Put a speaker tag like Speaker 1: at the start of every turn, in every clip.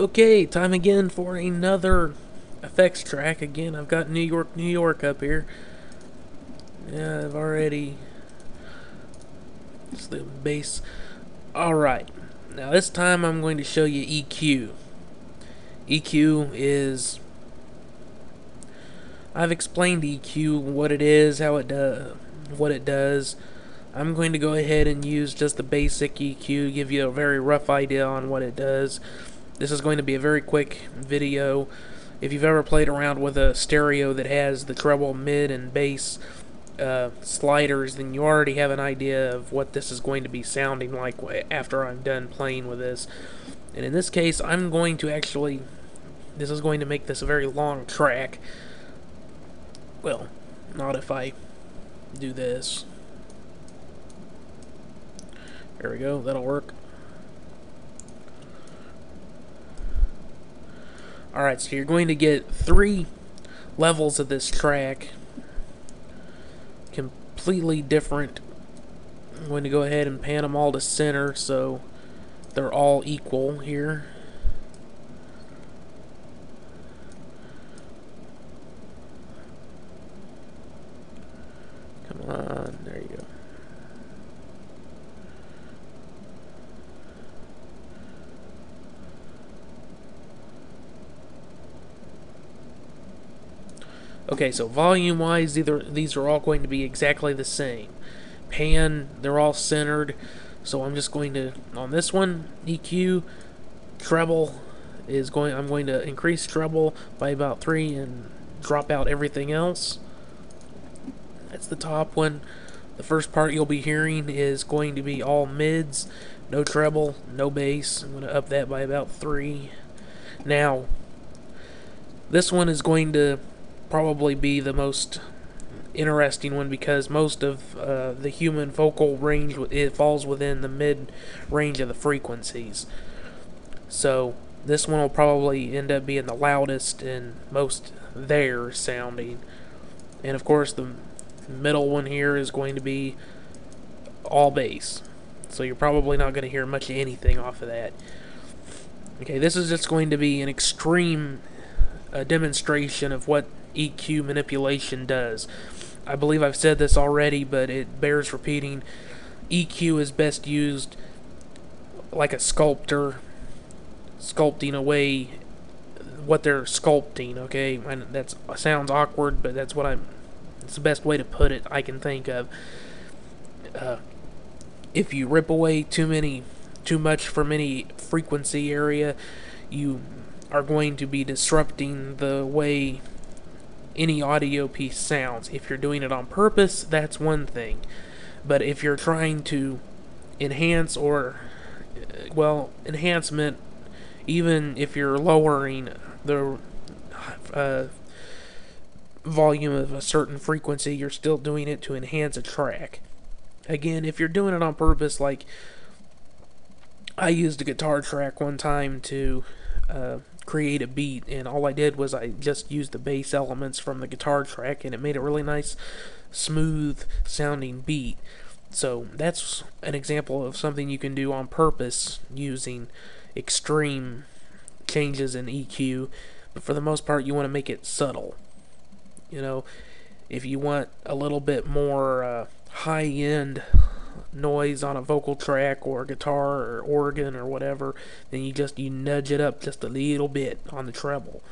Speaker 1: Okay, time again for another effects track. Again, I've got New York, New York up here. Yeah, I've already... It's the bass. Alright, now this time I'm going to show you EQ. EQ is... I've explained EQ, what it is, how it does, what it does. I'm going to go ahead and use just the basic EQ, give you a very rough idea on what it does. This is going to be a very quick video. If you've ever played around with a stereo that has the treble, mid, and bass sliders, then you already have an idea of what this is going to be sounding like after I'm done playing with this. And in this case, I'm going to actually... This is going to make this a very long track. Well, not if I do this. There we go, that'll work. Alright, so you're going to get 3 levels of this track. Completely different. I'm going to go ahead and pan them all to center so they're all equal here. Come on, there you go. Okay, so volume-wise, these are all going to be exactly the same. Pan, they're all centered. So I'm just going to, on this one, EQ, treble is going. I'm going to increase treble by about 3 and drop out everything else. That's the top one. The first part you'll be hearing is going to be all mids, no treble, no bass. I'm going to up that by about 3. Now, this one is going to probably be the most interesting one because most of the human vocal range, it falls within the mid range of the frequencies. So this one will probably end up being the loudest and most there sounding. And of course the middle one here is going to be all bass. So you're probably not going to hear much of anything off of that. Okay, this is just going to be an extreme demonstration of what EQ manipulation does. I believe I've said this already, but it bears repeating. EQ is best used like a sculptor sculpting away what they're sculpting, okay? And that sounds awkward, but that's what it's the best way to put it I can think of. If you rip away too much from any frequency area, you are going to be disrupting the way any audio piece sounds. If you're doing it on purpose, that's one thing. But if you're trying to enhance or, well, enhancement, even if you're lowering the volume of a certain frequency, you're still doing it to enhance a track. Again, if you're doing it on purpose, like I used a guitar track one time to create a beat, and all I did was I just used the bass elements from the guitar track, and it made a really nice, smooth sounding beat. So that's an example of something you can do on purpose using extreme changes in EQ, but for the most part you want to make it subtle. You know, if you want a little bit more high-end noise on a vocal track or guitar or organ or whatever, then you nudge it up just a little bit on the treble.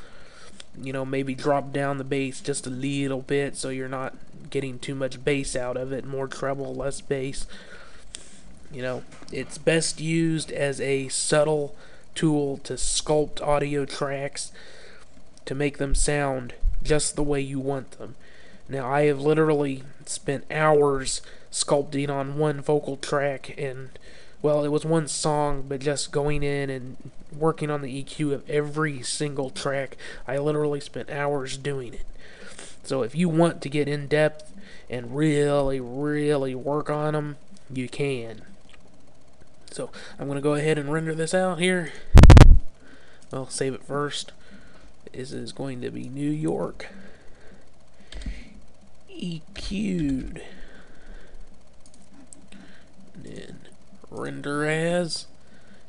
Speaker 1: You know, maybe drop down the bass just a little bit so you're not getting too much bass out of it. More treble, less bass. You know, it's best used as a subtle tool to sculpt audio tracks to make them sound just the way you want them. Now, I have literally spent hours sculpting on one vocal track, and, well, it was one song, but just going in and working on the EQ of every single track, I literally spent hours doing it. So if you want to get in depth and really, really work on them, you can. So I'm going to go ahead and render this out here. Well, save it first. This is going to be New York EQ'd. And then render as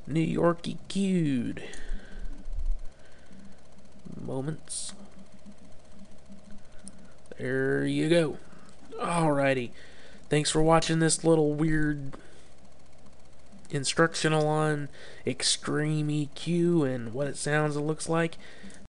Speaker 1: New York EQ'd. moments. There you go. Alrighty. Thanks for watching this little weird instructional on extreme EQ and what it sounds and looks like.